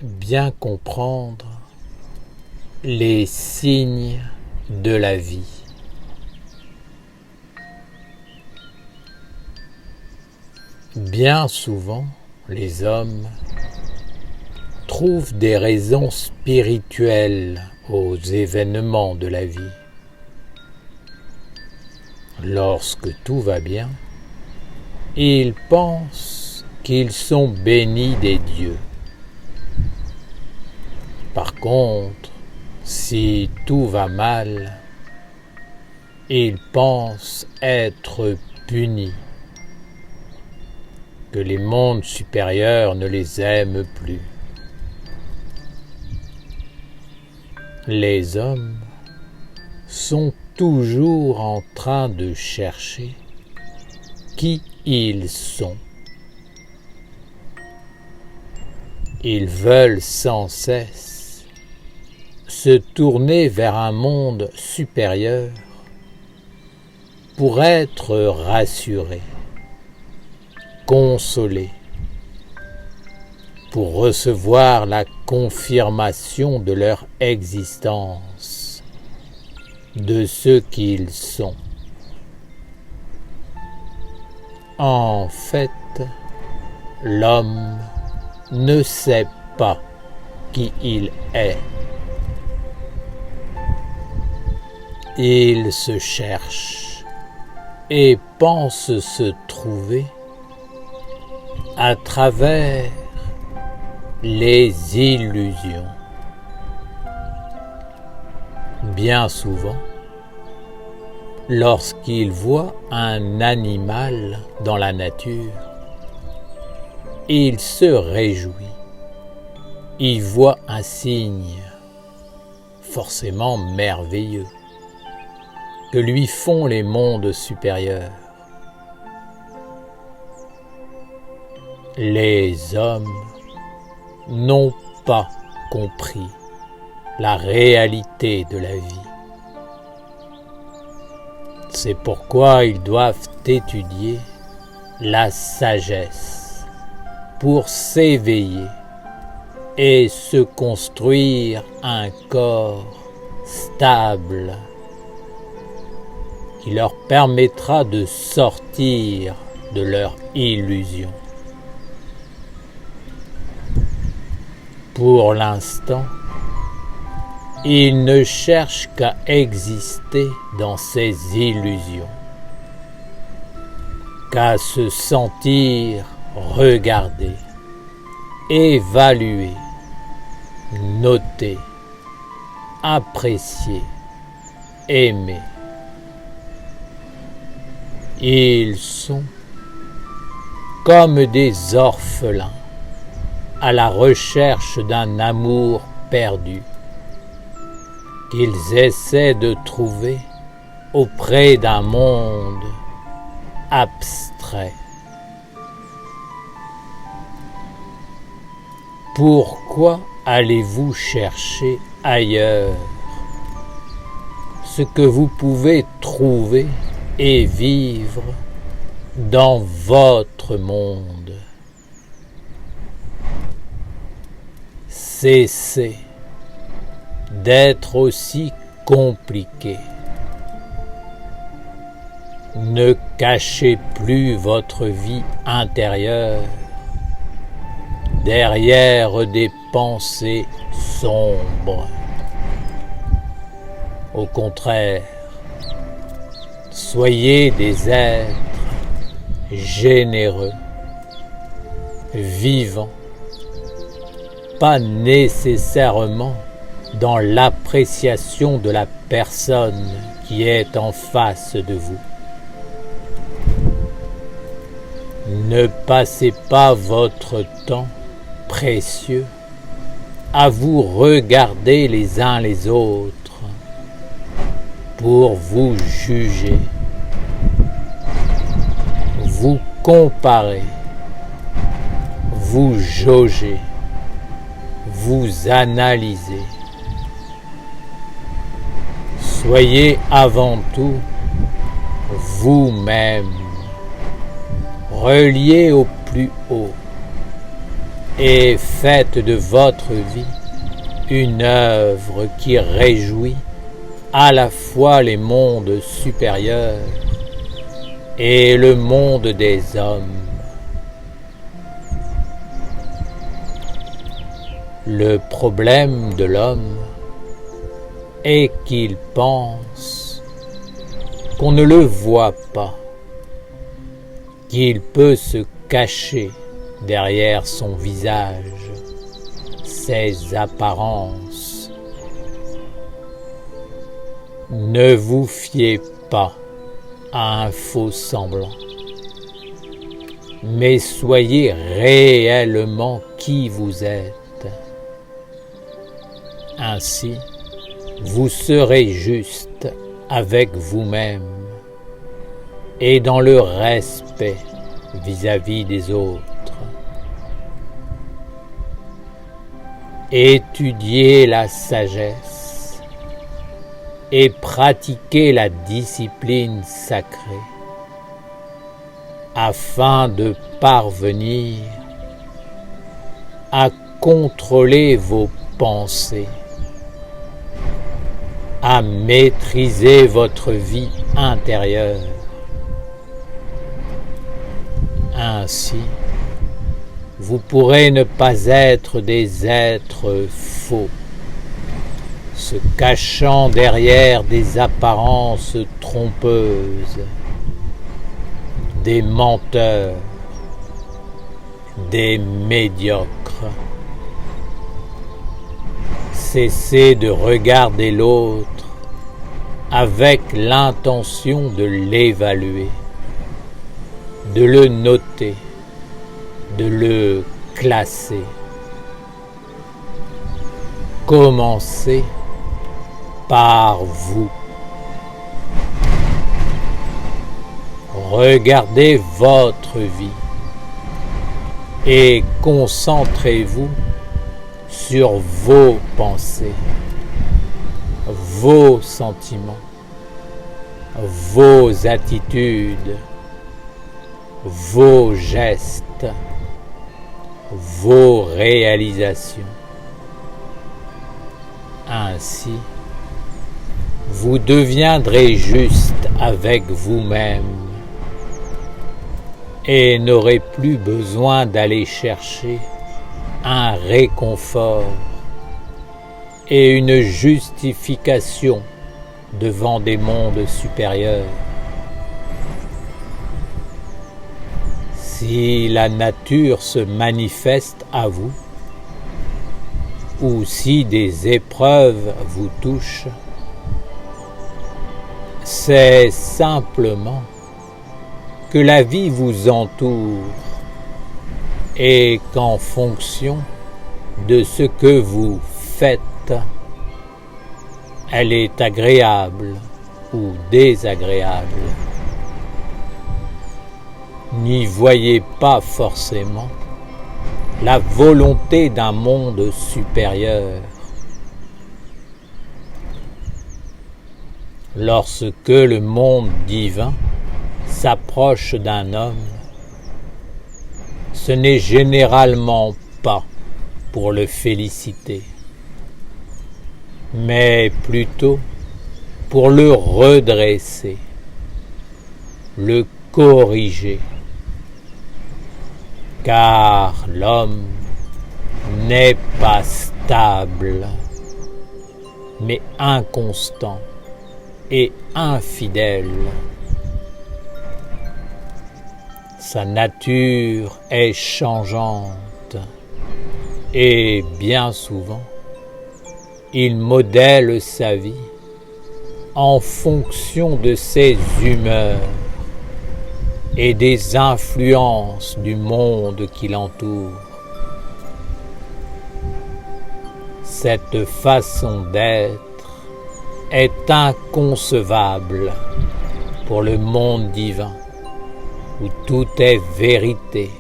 bien comprendre les signes de la vie. Bien souvent, les hommes trouvent des raisons spirituelles aux événements de la vie. Lorsque tout va bien, ils pensent qu'ils sont bénis des dieux. Par contre, si tout va mal, ils pensent être punis, que les mondes supérieurs ne les aiment plus. Les hommes sont toujours en train de chercher qui ils sont. Ils veulent sans cesse se tourner vers un monde supérieur pour être rassurés, consolés, pour recevoir la confirmation de leur existence, de ce qu'ils sont. En fait, l'homme ne sait pas qui il est. Il se cherche et pense se trouver à travers les illusions. Bien souvent, lorsqu'il voit un animal dans la nature, il se réjouit. Il voit un signe forcément merveilleux que lui font les mondes supérieurs. Les hommes n'ont pas compris la réalité de la vie. C'est pourquoi ils doivent étudier la sagesse pour s'éveiller et se construire un corps stable qui leur permettra de sortir de leur illusion. Pour l'instant, ils ne cherchent qu'à exister dans ces illusions, qu'à se sentir regardés, évalués, notés, appréciés, aimés. Ils sont comme des orphelins à la recherche d'un amour perdu qu'ils essaient de trouver auprès d'un monde abstrait. Pourquoi allez-vous chercher ailleurs ce que vous pouvez trouver et vivre dans votre monde? Cessez d'être aussi compliqué. Ne cachez plus votre vie intérieure derrière des pensées sombres. Au contraire, soyez des êtres généreux, vivants, pas nécessairement dans l'appréciation de la personne qui est en face de vous. Ne passez pas votre temps précieux à vous regarder les uns les autres pour vous juger, vous comparer, vous jauger, vous analyser. Soyez avant tout vous-même, relié au plus haut et faites de votre vie une œuvre qui réjouit à la fois les mondes supérieurs et le monde des hommes. Le problème de l'homme est qu'il pense qu'on ne le voit pas, qu'il peut se cacher derrière son visage, ses apparences. Ne vous fiez pas à un faux semblant, mais soyez réellement qui vous êtes. Ainsi, vous serez juste avec vous-même et dans le respect vis-à-vis des autres. Étudiez la sagesse et pratiquez la discipline sacrée afin de parvenir à contrôler vos pensées, à maîtriser votre vie intérieure. Ainsi, vous pourrez ne pas être des êtres faux, se cachant derrière des apparences trompeuses, des menteurs, des médiocres. Cessez de regarder l'autre avec l'intention de l'évaluer, de le noter, de le classer. Commencez par vous. Regardez votre vie et concentrez-vous sur vos pensées, vos sentiments, vos attitudes, vos gestes, vos réalisations. Ainsi, vous deviendrez juste avec vous-même et n'aurez plus besoin d'aller chercher un réconfort et une justification devant des mondes supérieurs. Si la nature se manifeste à vous, ou si des épreuves vous touchent, c'est simplement que la vie vous entoure et qu'en fonction de ce que vous faites, elle est agréable ou désagréable. N'y voyez pas forcément la volonté d'un monde supérieur. Lorsque le monde divin s'approche d'un homme, ce n'est généralement pas pour le féliciter, mais plutôt pour le redresser, le corriger, car l'homme n'est pas stable, mais inconstant et infidèle. Sa nature est changeante et bien souvent, il modèle sa vie en fonction de ses humeurs et des influences du monde qui l'entoure. Cette façon d'être est inconcevable pour le monde divin, où tout est vérité,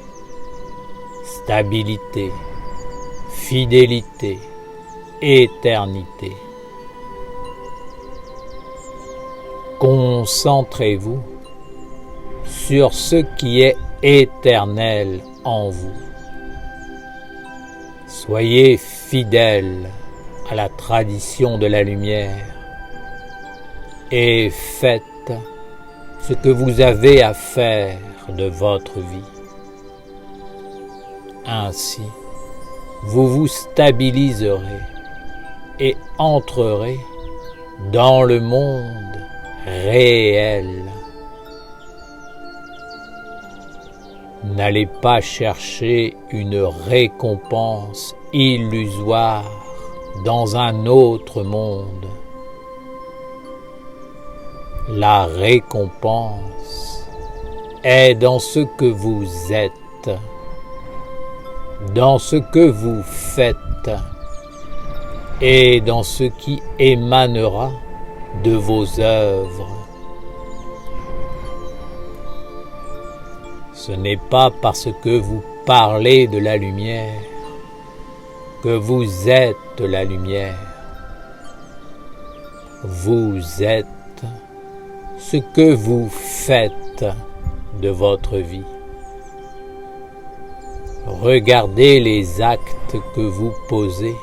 stabilité, fidélité, éternité. Concentrez-vous sur ce qui est éternel en vous Soyez fidèles à la tradition de la lumière et faites ce que vous avez à faire de votre vie. Ainsi, vous vous stabiliserez et entrerez dans le monde réel. N'allez pas chercher une récompense illusoire dans un autre monde. La récompense est dans ce que vous êtes, dans ce que vous faites et dans ce qui émanera de vos œuvres. Ce n'est pas parce que vous parlez de la lumière que vous êtes la lumière. Vous êtes ce que vous faites de votre vie. Regardez les actes que vous posez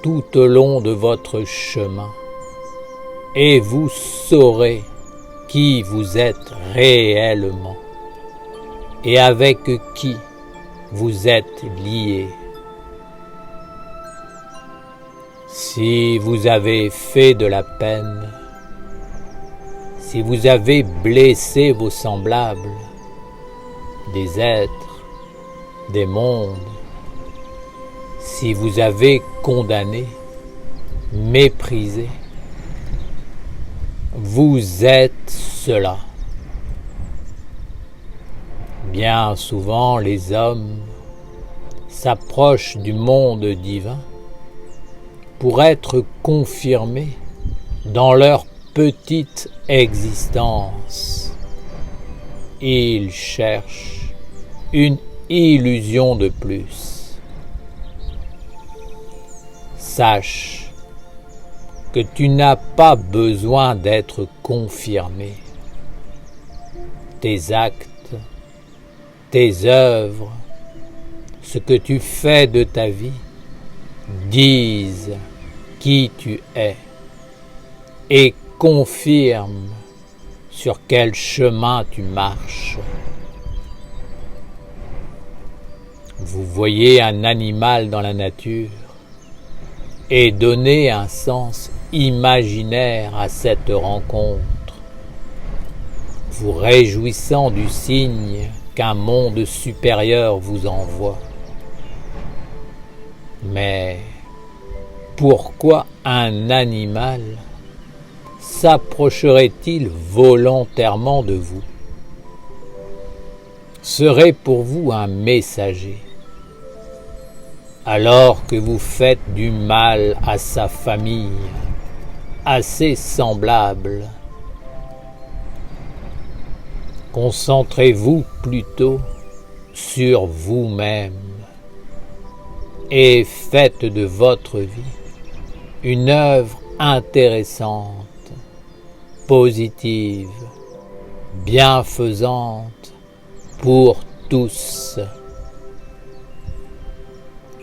tout au long de votre chemin et vous saurez qui vous êtes réellement et avec qui vous êtes lié. Si vous avez fait de la peine, si vous avez blessé vos semblables, des êtres, des mondes, si vous avez condamné, méprisé, vous êtes cela. Bien souvent, les hommes s'approchent du monde divin pour être confirmés dans leur petite existence. Ils cherchent une illusion de plus. Sache que tu n'as pas besoin d'être confirmé. Tes actes, tes œuvres, ce que tu fais de ta vie, disent qui tu es et confirment sur quel chemin tu marches. Vous voyez un animal dans la nature et donnez un sens imaginaire à cette rencontre, vous réjouissant du signe qu'un monde supérieur vous envoie. Mais pourquoi un animal s'approcherait-il volontairement de vous? Serait pour vous un messager, alors que vous faites du mal à sa famille, à ses semblables. Concentrez-vous plutôt sur vous-même et faites de votre vie une œuvre intéressante, positive, bienfaisante pour tous.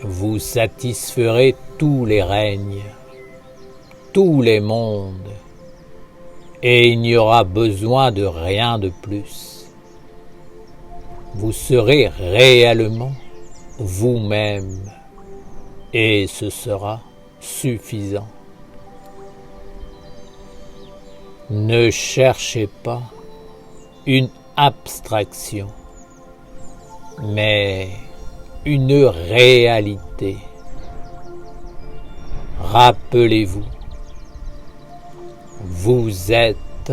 Vous satisferez tous les règnes, tous les mondes, et il n'y aura besoin de rien de plus. Vous serez réellement vous-même, et ce sera suffisant. Ne cherchez pas une abstraction, mais une réalité. Rappelez-vous, vous êtes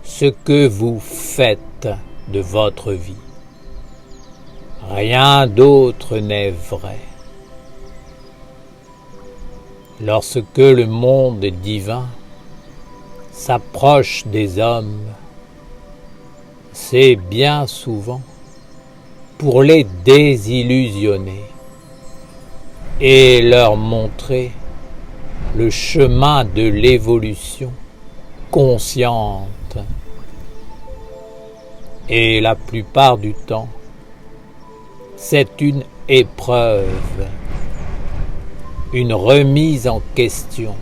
ce que vous faites de votre vie. Rien d'autre n'est vrai. Lorsque le monde divin s'approche des hommes, c'est bien souvent pour les désillusionner et leur montrer le chemin de l'évolution consciente. Et la plupart du temps, c'est une épreuve une remise en question,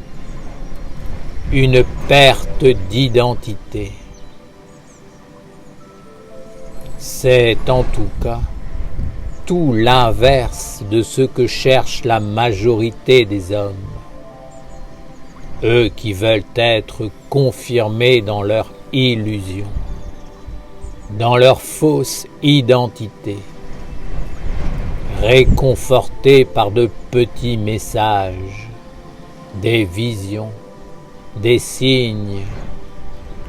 une perte d'identité. C'est en tout cas tout l'inverse de ce que cherche la majorité des hommes, eux qui veulent être confirmés dans leur illusion, dans leur fausse identité, réconfortés par de petits messages, des visions, des signes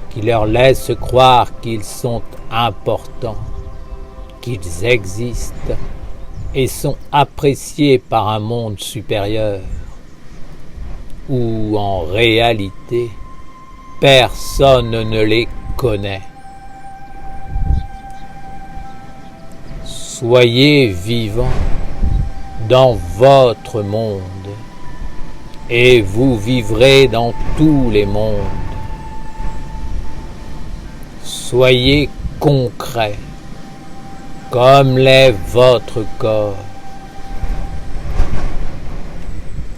qui leur laissent croire qu'ils sont importants, qu'ils existent et sont appréciés par un monde supérieur, où en réalité personne ne les connaît. Soyez vivants dans votre monde et vous vivrez dans tous les mondes. Soyez concrets comme l'est votre corps.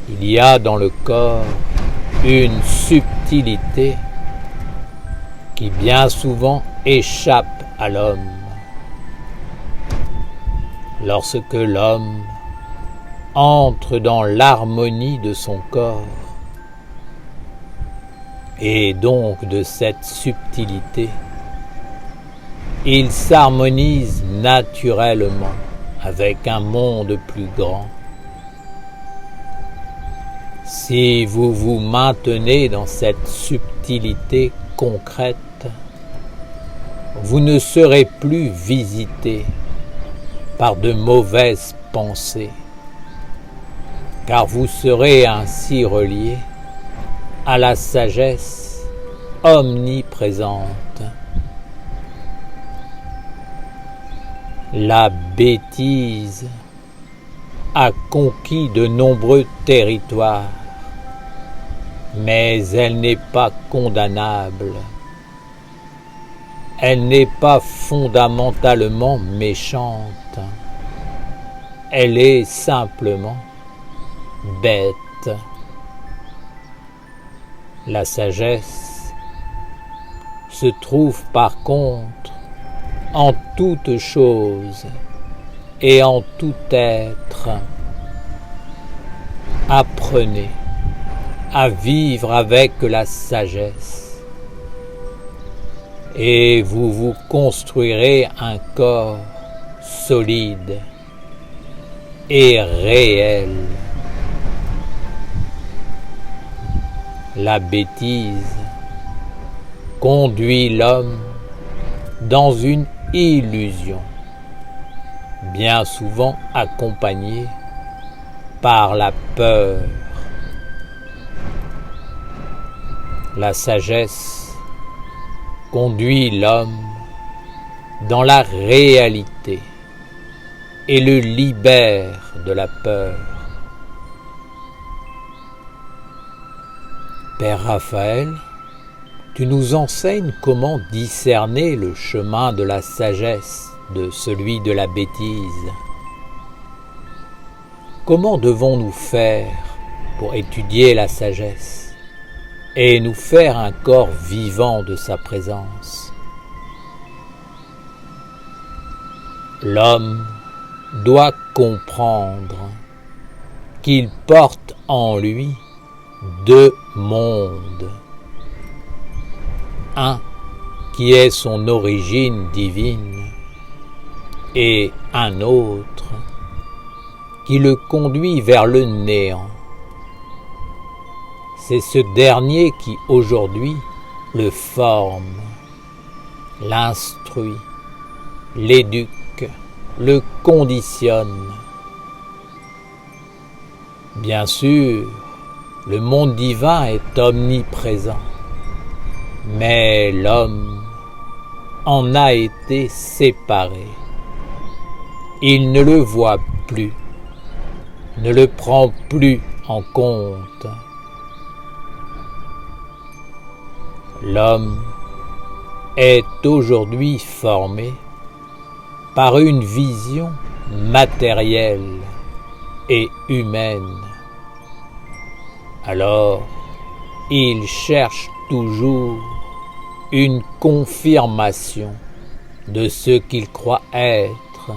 Il y a dans le corps une subtilité qui bien souvent échappe à l'homme. Lorsque l'homme entre dans l'harmonie de son corps, et donc de cette subtilité, il s'harmonise naturellement avec un monde plus grand. Si vous vous maintenez dans cette subtilité concrète, vous ne serez plus visité par de mauvaises pensées, car vous serez ainsi relié à la sagesse omniprésente. La bêtise a conquis de nombreux territoires, mais elle n'est pas condamnable. Elle n'est pas fondamentalement méchante. Elle est simplement bête. La sagesse se trouve par contre en toute chose et en tout être. Apprenez à vivre avec la sagesse et vous vous construirez un corps solide et réel. La bêtise conduit l'homme dans une illusion, bien souvent accompagnée par la peur. La sagesse conduit l'homme dans la réalité et le libère de la peur. Père Raphaël, tu nous enseignes comment discerner le chemin de la sagesse de celui de la bêtise. Comment devons-nous faire pour étudier la sagesse et nous faire un corps vivant de sa présence? L'homme doit comprendre qu'il porte en lui deux mondes. Un qui est son origine divine et un autre qui le conduit vers le néant. C'est ce dernier qui aujourd'hui le forme, l'instruit, l'éduque, le conditionne. Bien sûr, le monde divin est omniprésent, mais l'homme en a été séparé. Il ne le voit plus, ne le prend plus en compte. L'homme est aujourd'hui formé par une vision matérielle et humaine Alors, il cherche toujours une confirmation de ce qu'il croit être,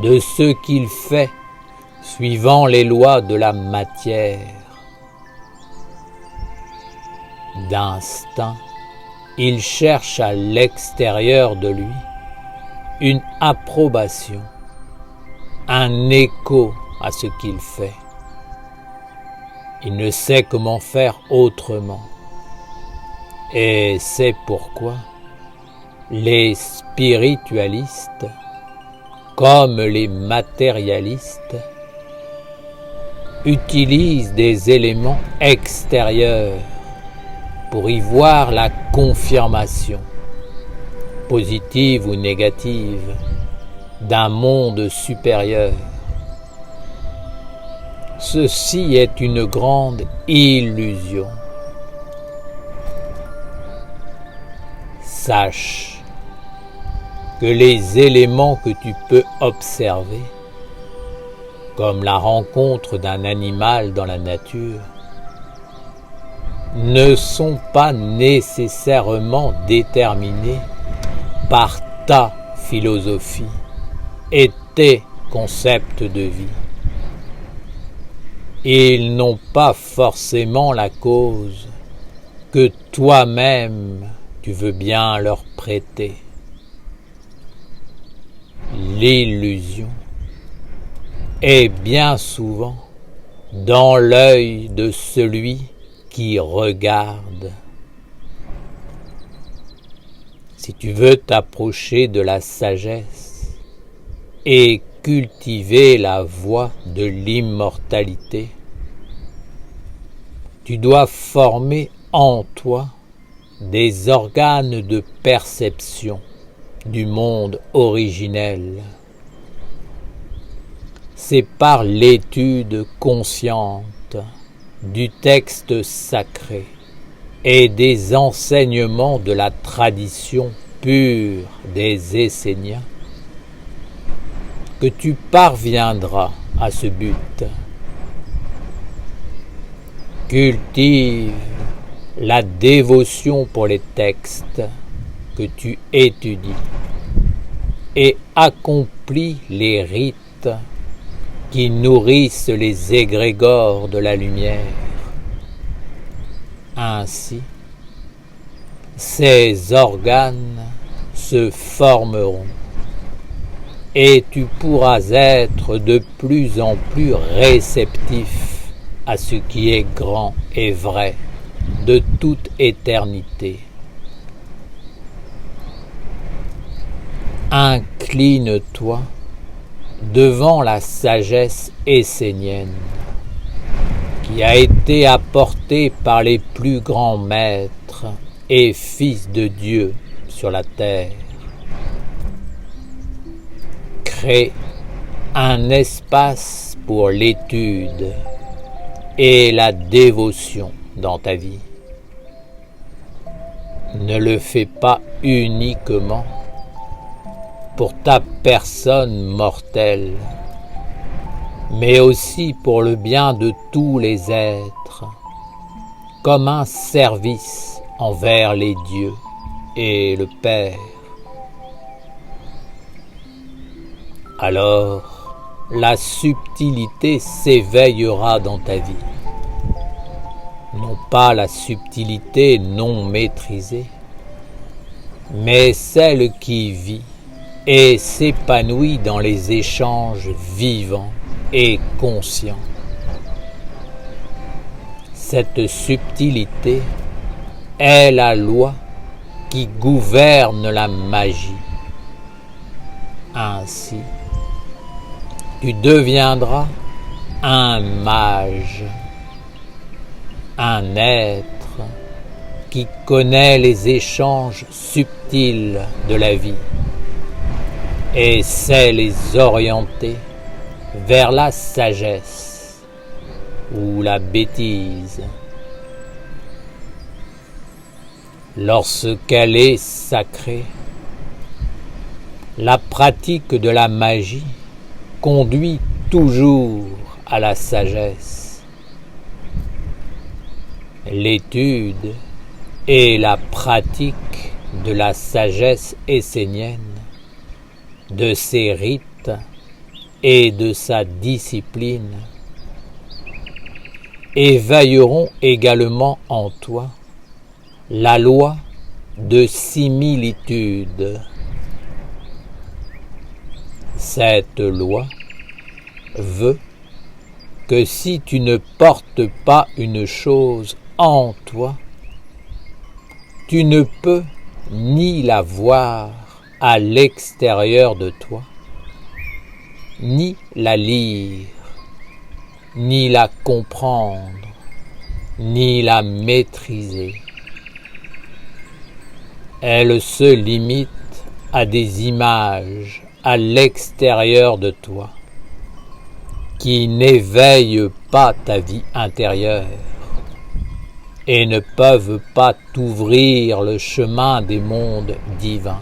de ce qu'il fait, suivant les lois de la matière. D'instinct, il cherche à l'extérieur de lui une approbation, un écho à ce qu'il fait. Il ne sait comment faire autrement. Et c'est pourquoi les spiritualistes, comme les matérialistes, utilisent des éléments extérieurs pour y voir la confirmation, positive ou négative, d'un monde supérieur. Ceci est une grande illusion. Sache que les éléments que tu peux observer, comme la rencontre d'un animal dans la nature, ne sont pas nécessairement déterminés par ta philosophie et tes concepts de vie. Ils n'ont pas forcément la cause que toi-même tu veux bien leur prêter. L'illusion est bien souvent dans l'œil de celui qui regarde. Si tu veux t'approcher de la sagesse et cultiver la voie de l'immortalité, tu dois former en toi des organes de perception du monde originel. C'est par l'étude consciente du texte sacré et des enseignements de la tradition pure des Esséniens que tu parviendras à ce but. Cultive la dévotion pour les textes que tu étudies et accomplis les rites qui nourrissent les égrégores de la lumière. Ainsi, ces organes se formeront et tu pourras être de plus en plus réceptif à ce qui est grand et vrai de toute éternité. Incline-toi devant la sagesse essénienne qui a été apportée par les plus grands maîtres et fils de Dieu sur la terre. Crée un espace pour l'étude et la dévotion dans ta vie. Ne le fais pas uniquement pour ta personne mortelle, mais aussi pour le bien de tous les êtres, comme un service envers les dieux et le Père. Alors, la subtilité s'éveillera dans ta vie. Non pas la subtilité non maîtrisée, mais celle qui vit et s'épanouit dans les échanges vivants et conscients. Cette subtilité est la loi qui gouverne la magie. Ainsi, tu deviendras un mage, un être qui connaît les échanges subtils de la vie et sait les orienter vers la sagesse ou la bêtise. Lorsqu'elle est sacrée, la pratique de la magie conduit toujours à la sagesse. l'étude et la pratique de la sagesse essénienne, de ses rites et de sa discipline, éveilleront également en toi la loi de similitude. Cette loi veut que si tu ne portes pas une chose en toi, tu ne peux ni la voir à l'extérieur de toi, ni la lire, ni la comprendre, ni la maîtriser. Elle se limite à des images à l'extérieur de toi, qui n'éveillent pas ta vie intérieure et ne peuvent pas t'ouvrir le chemin des mondes divins,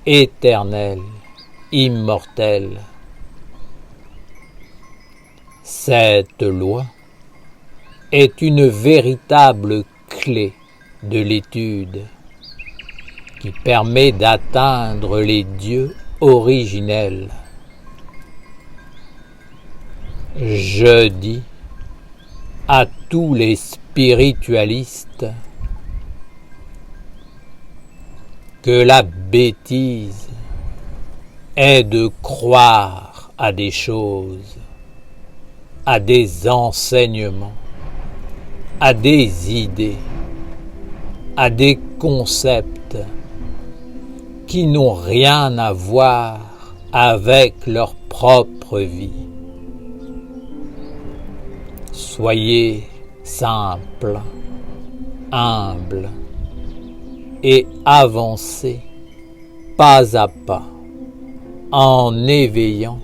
éternels, immortels. Cette loi est une véritable clé de l'étude qui permet d'atteindre les dieux originels. Je dis à tous les spiritualistes que la bêtise est de croire à des choses, à des enseignements, à des idées, à des concepts qui n'ont rien à voir avec leur propre vie. Soyez simple, humble et avancez pas à pas en éveillant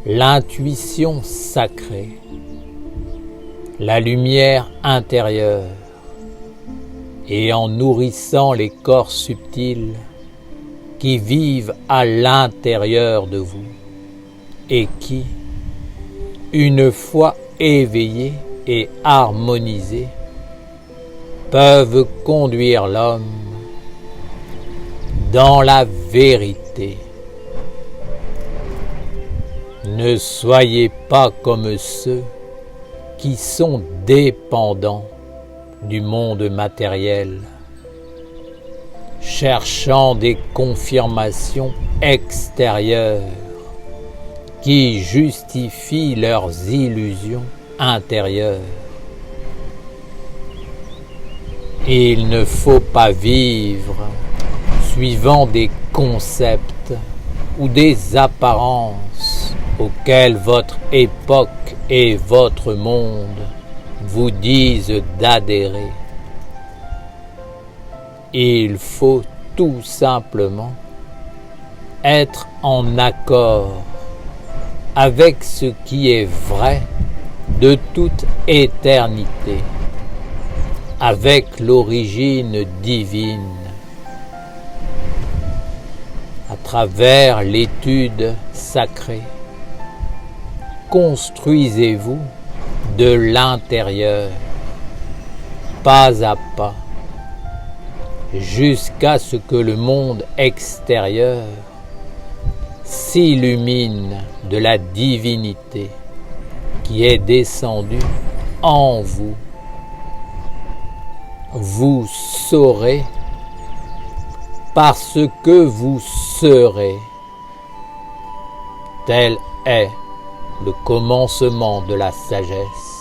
l'intuition sacrée, la lumière intérieure et en nourrissant les corps subtils qui vivent à l'intérieur de vous et qui, une fois éveillés et harmonisés, peuvent conduire l'homme dans la vérité. Ne soyez pas comme ceux qui sont dépendants du monde matériel, cherchant des confirmations extérieures qui justifient leurs illusions intérieures. Il ne faut pas vivre suivant des concepts ou des apparences auxquelles votre époque et votre monde vous disent d'adhérer. Il faut tout simplement être en accord avec ce qui est vrai de toute éternité, avec l'origine divine. À travers l'étude sacrée, construisez-vous de l'intérieur, pas à pas, jusqu'à ce que le monde extérieur s'illumine de la divinité qui est descendue en vous. Vous saurez parce que vous serez. Tel est le commencement de la sagesse.